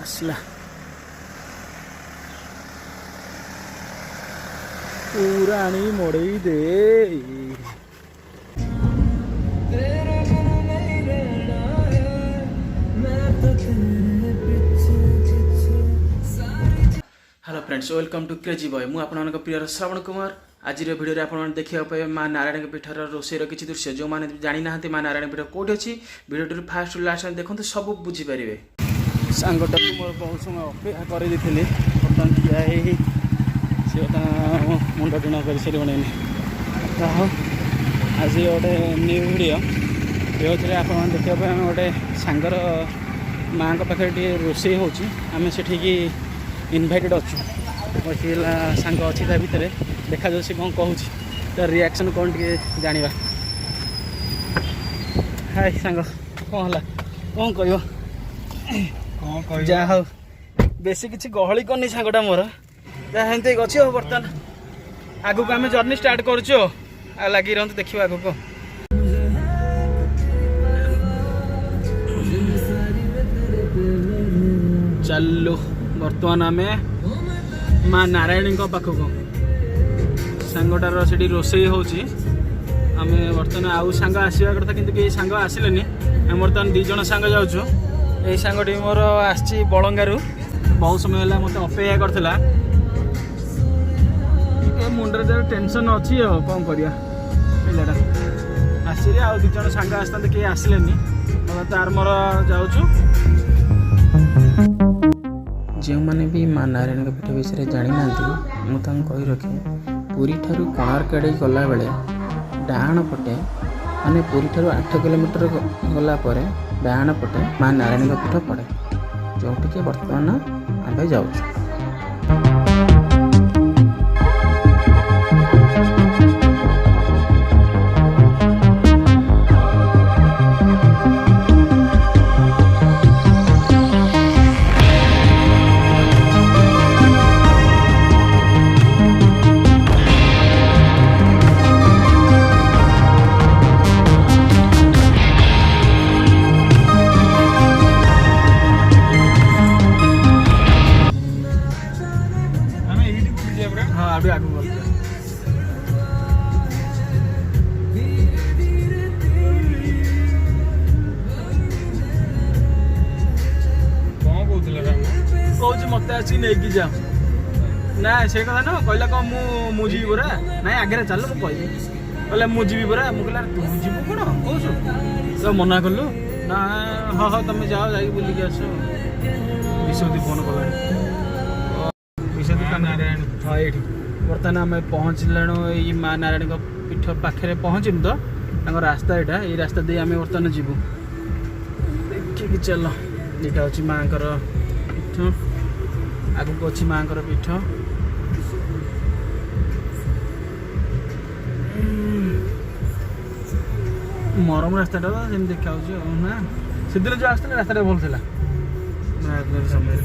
आसला पूरा आनी मोड़ई दे। Hello friends, welcome to crazy boy. मु आपन प्रिय श्रवण कुमार। आज भिडियो आप देखा पाए माँ नारायण पीठर रोषेर किसी दृश्य जो मैंने जानी ना माँ नारायण पीठ कौट अच्छी भिडियो फास्ट लास्ट देखते सब बुझीपारे। सांगटा को मोर बहुत समय अपेक्षा कर बर्तमान ठिया सी मुंड टीण कर सारे आज गोटे न्यू भिडियो जो आप देखा गोटे सांगर माँ पाखे रोषे होमें से इनभाइटेड अच्छु सांग अच्छी ता भितर देखा जाए कौन कहूँ तार रिएक्शन कौन टे जाना। हाय सांग कौन है कौन कह जा हो बेस किसी गहली करनी सांगटा मोर जहाँते अच्छी हो। बर्तमान आगू को आम जर्नी स्टार्ट करुचु लगी रहा देखा आगू को। चलो बर्तमान आम माँ नारायणी पाखक सांगटार से रोषे होमें बर्तमान आउ सांग आसवा कथा कि सांग आसिलेनी आम बर्तमान दीज सांग जाऊँ। यही सांगटी मोर आसी बलंगारू बहुत समय है मत अपेक्षा करथिला मुंडर जरा टेंशन अच्छी कौन करिया पिलाटा आसी आउ दीज सांग आसता किए आसिलेनी तार मोर जाऊँ। जो मैंने भी माँ नारायण पीठ विषय जानी ना मुझे कही रखे पुरी ठारू कोणार्क आड़े गला बेले डाण पटे माने पुरी ठारू 8 किलोमीटर गला पर डाण पटे माँ नारायण पीठ पड़े जोटिके बर्तमान आम जाऊँ। अभी आगे बढ़ते हैं। कौन मत आस जा ना से कथा ना कहला कौन मुझे परा ना आगे चल मुझे कहला मुझे परा मुझे तू जीव कौन कौन तो मना कलु ना हाँ हाँ तुम जाओ जा बुलिक आस विश्वदीप फोन कला विश्वदीप नारायण हाँ ये बर्तमान आम पहुँचल ये माँ नारायण पीठ पाखे पहुँचम तो रास्ता यहाँ ये रास्ता दे आम बर्तमान जीवु देखिए। चल यहाँ अच्छी माँ पीठ आगू अच्छी माँ पीठ मरम रास्ताटा तो देखा ना से दिन जो आसते रास्ता भल था समय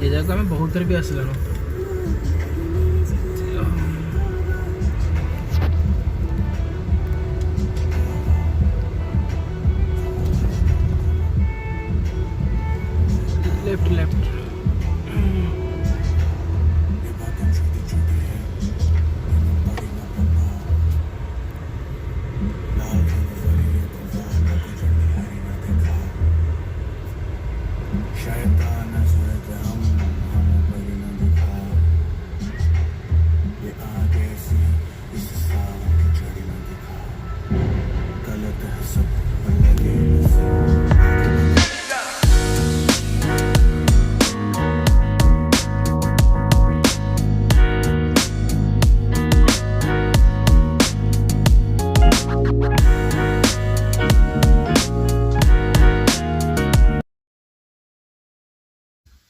ये जगह आम बहुत थर भी आसलु। लेफ्ट लेफ्ट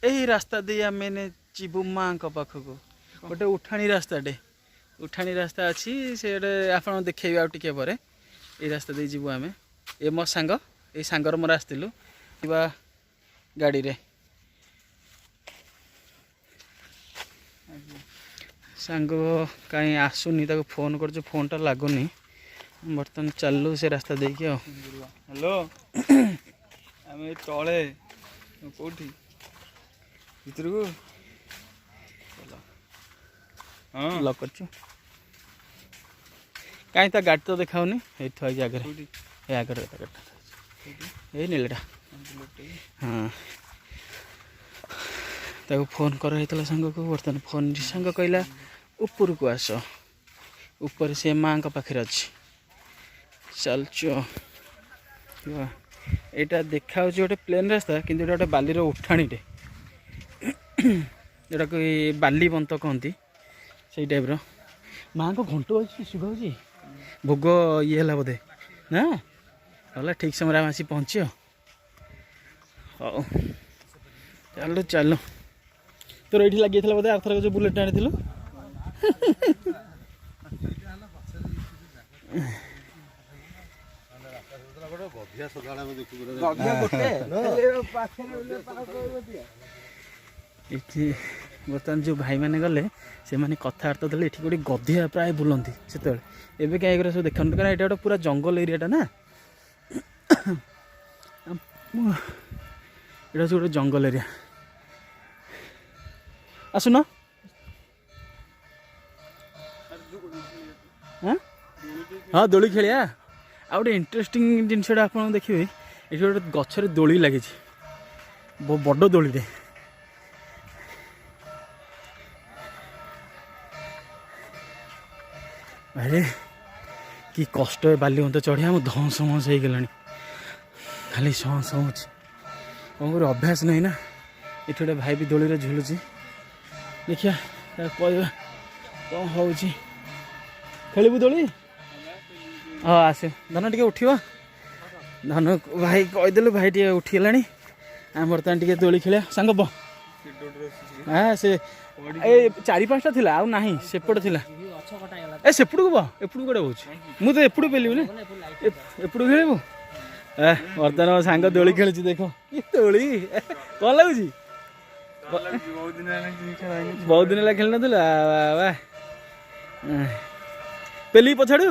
यही रास्ता दे मैंने जीवु माँ पाखक गोटे उठाणी रास्ता अच्छी से आप देखे आउ टे पर ये रास्ता दे जीवु आम ये मो सांग ये सांगर मोर आसलु गाड़ी रे सांग कहीं आसुनी ताको फोन कर फोनटा लगुनि बर्तमान चलू से रास्ता देखिए। हेलो आम तले କୋଉଠି ଭିତରକୁ ହଁ ଲକ୍ କରିଛୁ କାହିଁ ତା ଗାଡ଼ି ତ ଦେଖାଉନି ଏଇ ଥୁଆ ହେଇଛି ଆଗରେ ଏ ଆଗରେ ତା ଗାଡ଼ିଟା ଏଇ ନୀଳଟା ହଁ ତାକୁ ଫୋନ୍ କରାହେଇଥିଲା ସାଙ୍ଗକୁ ବର୍ତ୍ତମାନ ଫୋନ୍ ସାଙ୍ଗ କହିଲା ଉପରକୁ ଆସ ଉପରେ ସେ ମାଆଙ୍କ ପାଖରେ ଅଛି ଚାଲୁଛୁ ଏଇଟା ଦେଖାହେଉଛି ଗୋଟେ ପ୍ଲେନ୍ ରାସ୍ତା କିନ୍ତୁ ଏଇଟା ଗୋଟେ ବାଲିର ଉଠାଣିଟେ ଯେଉଁଟାକୁ ବାଲି ବନ୍ତ କହନ୍ତି ସେଇ ଟାଇପ୍ର ମାଆଙ୍କ ଘଣ୍ଟ ଅଛି ଶୁଭ ହେଉଛି ଭୋଗ ଇଏ ହେଲା ବୋଧେ ନା ହେଲା ଠିକ୍ ସମୟରେ ଆମେ ଆସି ପହଞ୍ଚିବ ହଉ ଚାଲୁ ଚାଲୁ ତୋର ଏଇଠି ଲାଗିଯାଇଥିଲା ବୋଧେ ଆରଥର ଯେଉଁ ବୁଲେଟ୍ ଆଣିଥିଲୁ ଏଠି ବର୍ତ୍ତମାନ ଯେଉଁ ଭାଇମାନେ ଗଲେ ସେମାନେ କଥାବାର୍ତ୍ତା ଦେଲେ ଏଠି ଗୋଟେ ଗଧିଆ ପ୍ରାୟ ବୁଲନ୍ତି ସେତେବେଳେ ଏବେ କାହିଁ ଏଗୁରା ସବୁ ଦେଖାଉନି କାରଣ ଏଇଟା ଗୋଟେ ପୁରା ଜଙ୍ଗଲ ଏରିଆଟା ନା ଏଇଟା ହେଉଛି ଗୋଟେ ଜଙ୍ଗଲ ଏରିଆ ଆସୁନ ହଁ ଦୋଳି ଖେଳିଆ ଆଉ ଗୋଟେ ଇଣ୍ଟରେଷ୍ଟିଂ ଜିନିଷଟା ଆପଣ ଦେଖିବେ ଏଠି ଗୋଟେ ଗଛରେ ଦୋଳି ଲାଗିଛି ବଡ଼ ଦୋଳିଟେ ଆରେ କି କଷ୍ଟ ଏ ବାଲି ମତେ ଚଢ଼ିଆ ମୁଁ ଧଁସ ମଁସ ହେଇଗଲାଣି ଖାଲି ସଁ ସଁ ହେଉଛି କ'ଣ କରିବ ଅଭ୍ୟାସ ନାହିଁ ନା ଏଠି ଗୋଟେ ଭାଇ ବି ଦୋଳିରେ ଝୁଲୁଛି ଦେଖିବା ତାକୁ କହିବା କ'ଣ ହେଉଛି ଖେଳିବୁ ଦୋଳି ହଁ ଆସେ ଧନ ଟିକେ ଉଠିବ ଧନ ଭାଇ କହିଦେଲୁ ଭାଇ ଟିକେ ଉଠିଗଲାଣି ଆମେ ବର୍ତ୍ତମାନ ଟିକେ ଦୋଳି ଖେଳିବା ସାଙ୍ଗ ବ ହଁ ସେ ଏ 4-5ଟା ଥିଲା ଆଉ ନାହିଁ ସେପଟେ ଥିଲା ଏ ସେପଟକୁ ବ ଏପଟକୁ ଗୋଟେ ବହୁଛି ମୁଁ ତ ଏପଟୁ ପେଲିବି ନା ଏପଟୁ ଖେଳିବୁ ବର୍ତ୍ତମାନ ମୋ ସାଙ୍ଗ ଦୋଳି ଖେଳୁଛି ଦେଖ କି ଦୋଳି କ'ଣ ଲାଗୁଛି ବହୁତ ଦିନ ହେଲା ଖେଳି ନଥିଲା ପେଲିବି ପଛାଡ଼ୁ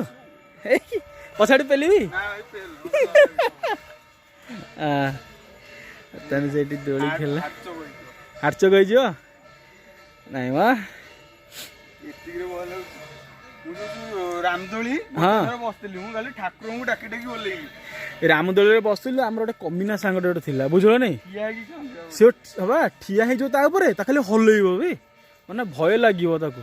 ପଛାଡ଼ୁ ପେଲିବି ତାହେଲେ ସେଇଠି ଦୋଳି ଖେଳିଲା ହାର୍ଚକ ହେଇଯିବ ନାଇଁ ମ ରାମଦୋଳି ବସିଥିଲି ମୁଁ ଖାଲି ଠାକୁରଙ୍କୁ ଡାକି ଡାକି ଓହ୍ଲେଇଲି ରାମଦୋଳିରେ ବସିଥିଲୁ ଆମର ଗୋଟେ କମିନା ସାଙ୍ଗଟେ ଗୋଟେ ଥିଲା ବୁଝିଲ ନାଇଁ ସେ ହବା ଠିଆ ହେଇଯିବ ତା ଉପରେ ତା ଖାଲି ହଲେଇବ ବି ମାନେ ଭୟ ଲାଗିବ ତାକୁ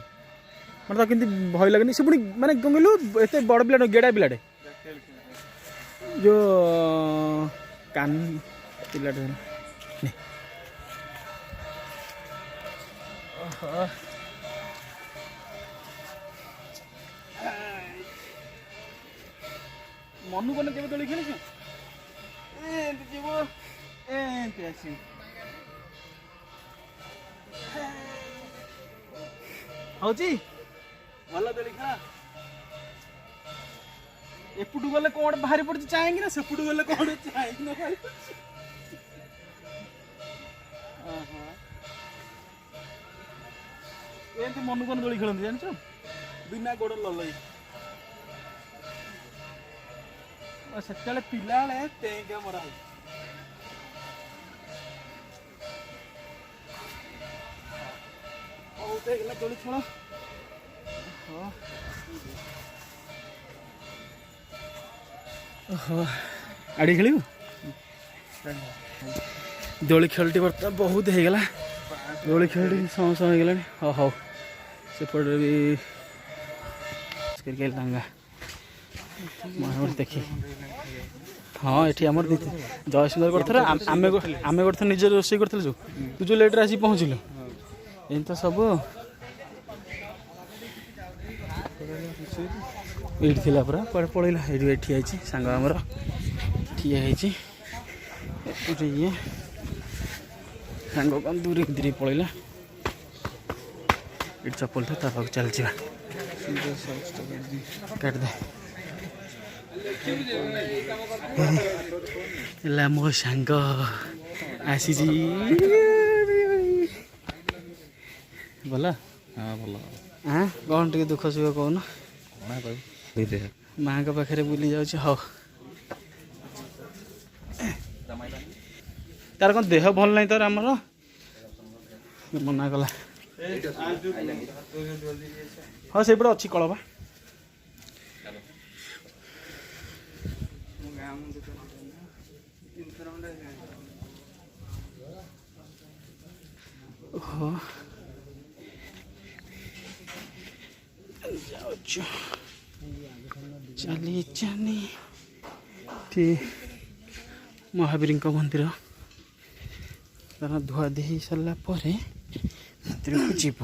ମାନେ ତାକୁ କେମିତି ଭୟ ଲାଗେନି ସେ ପୁଣି ମାନେ କ'ଣ କହିଲୁ ଏତେ ବଡ଼ ପିଲାଟେ ଗେଡ଼ା ପିଲାଟେ ଯେଉଁ କାନ ପିଲାଟେ ମନୁ କନେ କେବେ ଦୋଳି ଖେଳିଛୁ ଏମିତି ଯିବ ଏମିତି ଆସିବ ହଉଛି ଭଲ ଦୋଳି ଖେଳ ଏପଟୁ ଗଲେ କ'ଣ ବାହାରି ପଡୁଛି ଚାହିଁକି ନା ସେପଟୁ ଗଲେ କ'ଣ ଚାହିଁକି ନା ବାହାରି ପଡୁଛି ଏମିତି ମନୁ କନେ ଦୋଳି ଖେଳନ୍ତି ଜାଣିଛୁ ବିନା ଗୋଡ଼ ଲଲେଇ ସେତେବେଳେ ପିଲାବେଳେ ଟେଙ୍କା ମରା ହଉଛି ହଉ ହେଇଗଲା ଦୋଳି ଖେଳ ଆଡ଼ି ଖେଳିବୁ ଦୋଳି ଖେଳଟି ବର୍ତ୍ତମାନ ବହୁତ ହେଇଗଲା ଦୋଳି ଖେଳଟି ସମ ସମ ହେଇଗଲାଣି ହଉ ସେପଟରେ ବି ଲାଙ୍ଗା ଦେଖି ହଁ ଏଠି ଆମର ଜୟସୁନ୍ଦର କରିଥିଲେ ଆମେ ଗୋଟେ ଥର ନିଜେ ରୋଷେଇ କରିଥିଲୁ ଯେଉଁ ତୁ ଯେଉଁ ଲେଟ୍ରେ ଆସିକି ପହଞ୍ଚିଲୁ ଏମିତି ତ ସବୁ ଏଇଠି ଥିଲା ପୁରା କୁଆଡ଼େ ପଳେଇଲା ଏଇଠି ଠିଆ ହେଇଛି ସାଙ୍ଗ ଆମର ଠିଆ ହେଇଛି ଏଠି ଇଏ ସାଙ୍ଗ କ'ଣ ଦୂରେଇ ପଳେଇଲା ଏଠି ଚପଲ ଥା ତା ପାଖକୁ ଚାଲିଯିବା କାଟିଦେ ହେଲା ମୋ ସାଙ୍ଗ ଆସିଛି ଭଲ ହଁ ଭଲ କ'ଣ ଟିକେ ଦୁଃଖ ସୁଖ କହୁନ ମାଆଙ୍କ ପାଖରେ ବୁଲି ଯାଉଛି ହଉ तार कौन देह भल नहीं तार आमर मना कला हाँ से अच्छी कल बा चली चली महावीर मंदिर तार धुआधी हो सारा मंदिर को जीव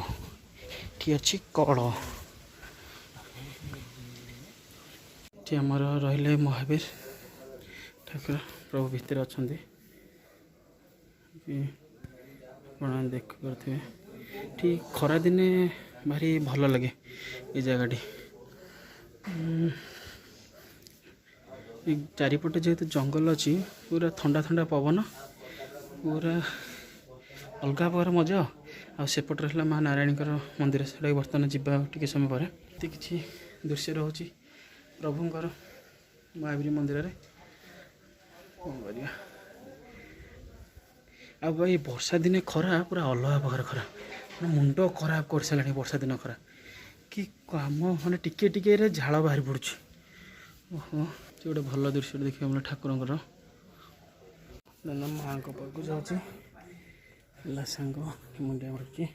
ये अच्छी कल ये आमर रही महावीर ठाकुर प्रभु भितर अच्छा देख पारे ठीक खरा दिने भारी भल लगे ये जगह चारिपटे जेहेतु जंगल अच्छी पूरा ठंडा ठंडा पवन पूरा अलग प्रकार मजा आसेपट रहा माँ नारायणी मंदिर से बर्तमान जावा टे समय पर किसी दृश्य रोचे प्रभुंर महावीर मंदिर रे आ भाई वर्षा दिने खरा पूरा अलग प्रकार खरा मुंड खराब कर सारे वर्षा दिन खरा कि आम मैंने टिके टिके झाड़ बाहरी पड़ुछ ओहो से गोटे भल दृश्य देखिए मतलब ठाकुर माँ पाक जाऊँगी सांग मुंडिया मारुची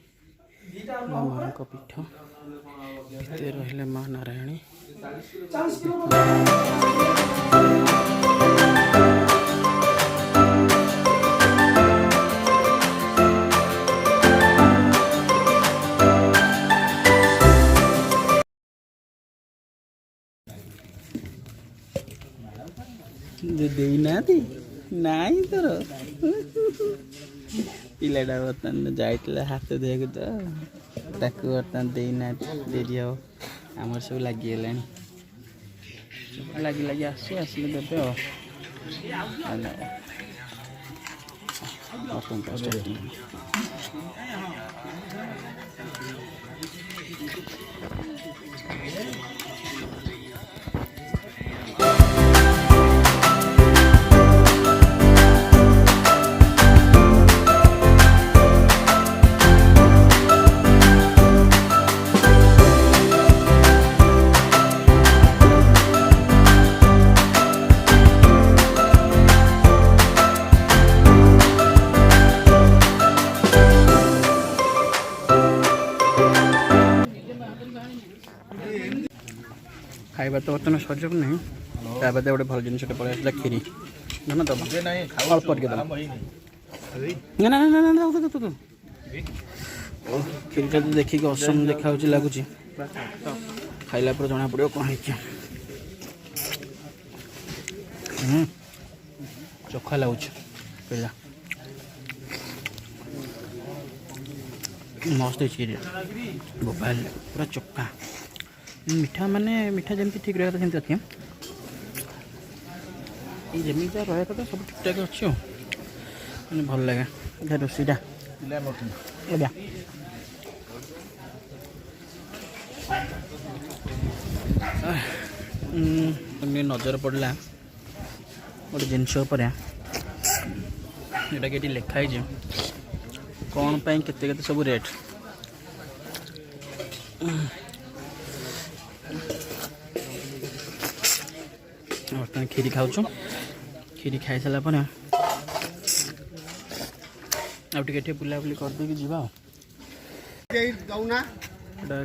माँ पीठ भितर रही माँ नारायणी देना नाई तोर पिलाटा बर्तमान जाइला हाथ धोक तो बर्तमान देना डेरी हम आमर सब लगिगला लगी लगी आसले देते खाइबा तो बर्तमान सजग नहीं ताकि गोटे भल जिन पड़े आसा खीरी ना दबा अल्प ना ना ना ना खीरीटा तो देखिए असम देखा लगुच खाइला पर जना पड़ो कौन है चोखा लगुच पहला मस्त खीरी बोपाल पूरा चोखा मीठा माने मीठा जमी ठीक रहा था जमी अच्छी जमी रहा था सब ठीक ठाक अच्छे मैंने भल लगे रोषईटा नजर पड़ा गोटे जिनस ये लिखाई कौन पाई केते केते सब रेट बर्तमान खीरी खाऊँ खीरी खाई सारापर आगे बुलाबुली करदे जावा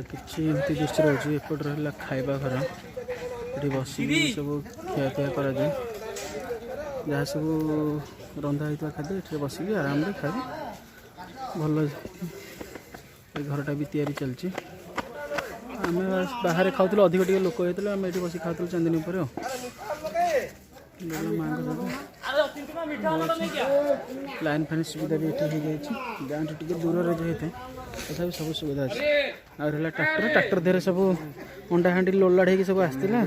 किसी एमती दृश्य रोचे एपट रहा खाइबा घर ये बस सब खियापिया कर जहाँ सब रंधा होता खाद्य ये बस आराम से खाए भल घरटा भी तैयारी चलती आम बाहर खाऊ अधिक टे लोक होते आम ये बस खाऊ चांदनी पर लाइन फैन सुविधा भी ये गाँव टे दूर रही तथा सब सुविधा अच्छे आ रहा ट्रैक्टर ट्रैक्टर देहरे सब अंडा हांडी लोड हो सब आसला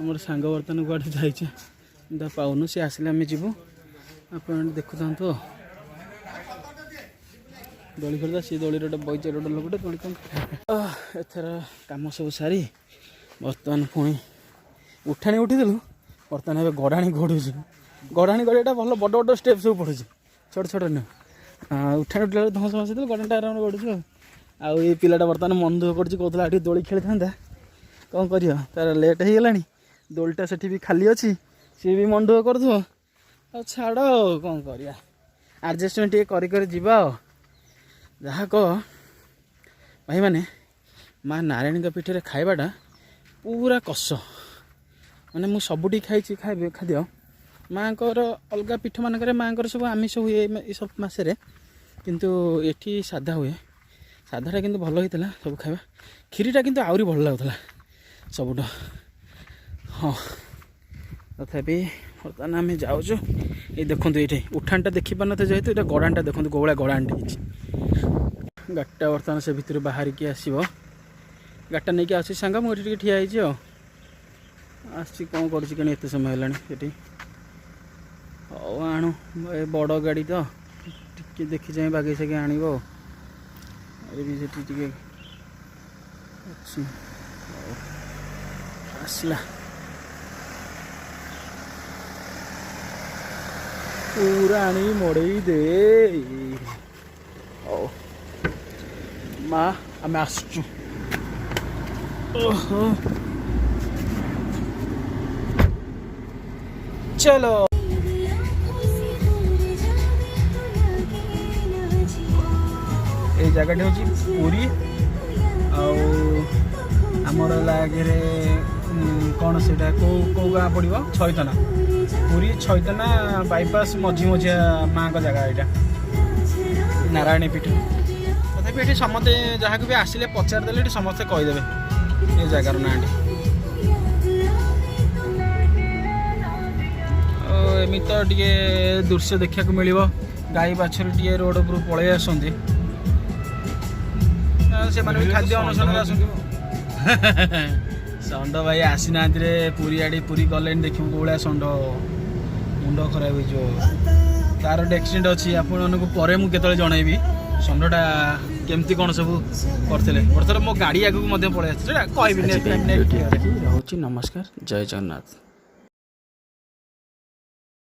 आमर सांग बर्तमान गुआड़े जाइए पाऊनु सी आसले आम जीवु आप देखु था दोली खेलता सी दोली गोटे बईचार गोटे लोकटे दोली कम एथर कम सब सारी बर्तमान पुणी ଉଠାଣି ଉଠିଥିଲୁ ବର୍ତ୍ତମାନ ଏବେ ଗଡ଼ାଣି ଗଡ଼ୁଛୁ। ଗଡ଼ାଣି ଗଡ଼ିଆଟା ଭଲ ବଡ଼ ବଡ଼ ଷ୍ଟେପ୍ ସବୁ ପଡ଼ୁଛି, ଛୋଟ ଛୋଟ ନୁହେଁ। ଉଠାଣି ଉଠିଲା ବେଳେ ଧସ ବସିଥିଲୁ, ଗଡ଼ାଣିଟା ଆରାମରେ ଗଡ଼ୁଛୁ ଆଉ ଏଇ ପିଲାଟା ବର୍ତ୍ତମାନ ମନ ଦୁଃଖ କରୁଛି, କହୁଥିଲା ଏଠି ଦୋଳି ଖେଳିଥାନ୍ତା। କ'ଣ କରିବ, ତାର ଲେଟ୍ ହେଇଗଲାଣି, ଦୋଳିଟା ସେଠି ବି ଖାଲି ଅଛି, ସିଏ ବି ମନ ଦୁଃଖ କରୁଥିବ। ଆଉ ଛାଡ଼ ଆଉ କ'ଣ କରିବା, ଆଡ଼ଜଷ୍ଟମେଣ୍ଟ ଟିକେ କରି କରି ଯିବା ଆଉ। ଯାହା କହ ଭାଇମାନେ, ମା ନାରାୟଣୀଙ୍କ ପୀଠରେ ଖାଇବାଟା ପୁରା କଷ। ମାନେ ମୁଁ ସବୁଠି ଖାଇଛି ଖାଦ୍ୟ, ମାଆଙ୍କର ଅଲଗା ପୀଠମାନଙ୍କରେ ମାଆଙ୍କର ସବୁ ଆମିଷ ହୁଏ ଏସବୁ ମାସରେ, କିନ୍ତୁ ଏଠି ସାଧା ହୁଏ। ସାଧାଟା କିନ୍ତୁ ଭଲ ହେଇଥିଲା ସବୁ ଖାଇବା। କ୍ଷୀରିଟା କିନ୍ତୁ ଆହୁରି ଭଲ ଲାଗୁଥିଲା ସବୁଠୁ। ହଁ, ତଥାପି ବର୍ତ୍ତମାନ ଆମେ ଯାଉଛୁ। ଏଇ ଦେଖନ୍ତୁ, ଏଇଠି ଉଠାଣିଟା ଦେଖିପାରୁନଥିବେ ଯେହେତୁ, ଏଇଟା ଗଡ଼ାଣିଟା ଦେଖନ୍ତୁ, କୋଉଭଳିଆ ଗଡ଼ାଣିଟା ହେଇଛି। ଗାଡ଼ିଟା ବର୍ତ୍ତମାନ ସେ ଭିତରୁ ବାହାରିକି ଆସିବ। ଗାଡ଼ିଟା ନେଇକି ଆସୁଛି ସାଙ୍ଗ, ମୁଁ ଏଠି ଟିକେ ଠିଆ ହେଇଛି ଆଉ। ଆସିଛି କ'ଣ କରୁଛି କେଣି, ଏତେ ସମୟ ହେଲାଣି ସେଠି। ହଉ ଆଣୁ, ଏ ବଡ଼ ଗାଡ଼ି ତ ଟିକେ ଦେଖି ଚାହିଁ ବାଗେଇ ସାଗେଇ ଆଣିବ ଆଉ। ବି ସେଠି ଟିକେ ଅଛି। ହଉ ଆସିଲା, ପୁରା ଆଣି ମଡ଼େଇ ଦେ। ହଉ ମା, ଆମେ ଆସୁଛୁ। ଓହୋ, ଚଲୋ। এই জায়গাটি হচ্ছে পুরী ଆଉ ଆମର ଲାଗରେ କ'ଣ ସେଇଟା କେଉଁ ଗାଁ ପଡ଼ିବ, ଛଇତନା। ପୁରୀ ଛଇତନା ବାଇପାସ୍ ମଝି ମଝିଆ ମାଆଙ୍କ ଜାଗା ଏଇଟା, ନାରାୟଣୀ ପୀଠ। ତଥାପି ଏଠି ସମସ୍ତେ ଯାହାକୁ ବି ଆସିଲେ ପଚାରିଦେଲେ ଏଠି ସମସ୍ତେ କହିଦେବେ ଏ ଜାଗାର ନାଁଟି। ଆଉ ଏମିତି ତ ଟିକେ ଦୃଶ୍ୟ ଦେଖିବାକୁ ମିଳିବ। ଗାଈ ବାଛୁରୀ ଟିକେ ରୋଡ଼ ଉପରୁ ପଳେଇ ଆସନ୍ତି, ସେମାନେ ବି ଖାଦ୍ୟ ଅନୁସରଣରେ ଆସନ୍ତି। ଷଣ୍ଢ ଭାଇ ଆସିନାହାନ୍ତି ରେ ପୁରୀ ଆଡ଼େ। ପୁରୀ ଗଲେଣି ଦେଖିବୁ କୋଉଭଳିଆ ଷଣ୍ଢ, ମୁଣ୍ଡ ଖରାପ ହେଇଯିବ। ତାର ଗୋଟେ ଆକ୍ସିଡେଣ୍ଟ ଅଛି, ଆପଣମାନଙ୍କୁ ପରେ ମୁଁ କେତେବେଳେ ଜଣାଇବି ଷଣ୍ଢଟା କେମିତି କ'ଣ ସବୁ କରିଥିଲେ। ବର୍ତ୍ତମାନ ମୋ ଗାଡ଼ି ଆଗକୁ ମଧ୍ୟ ପଳେଇ ଆସିଛି, ସେଇଟା କହିବି। ରହୁଛି, ନମସ୍କାର, ଜୟ ଜଗନ୍ନାଥ।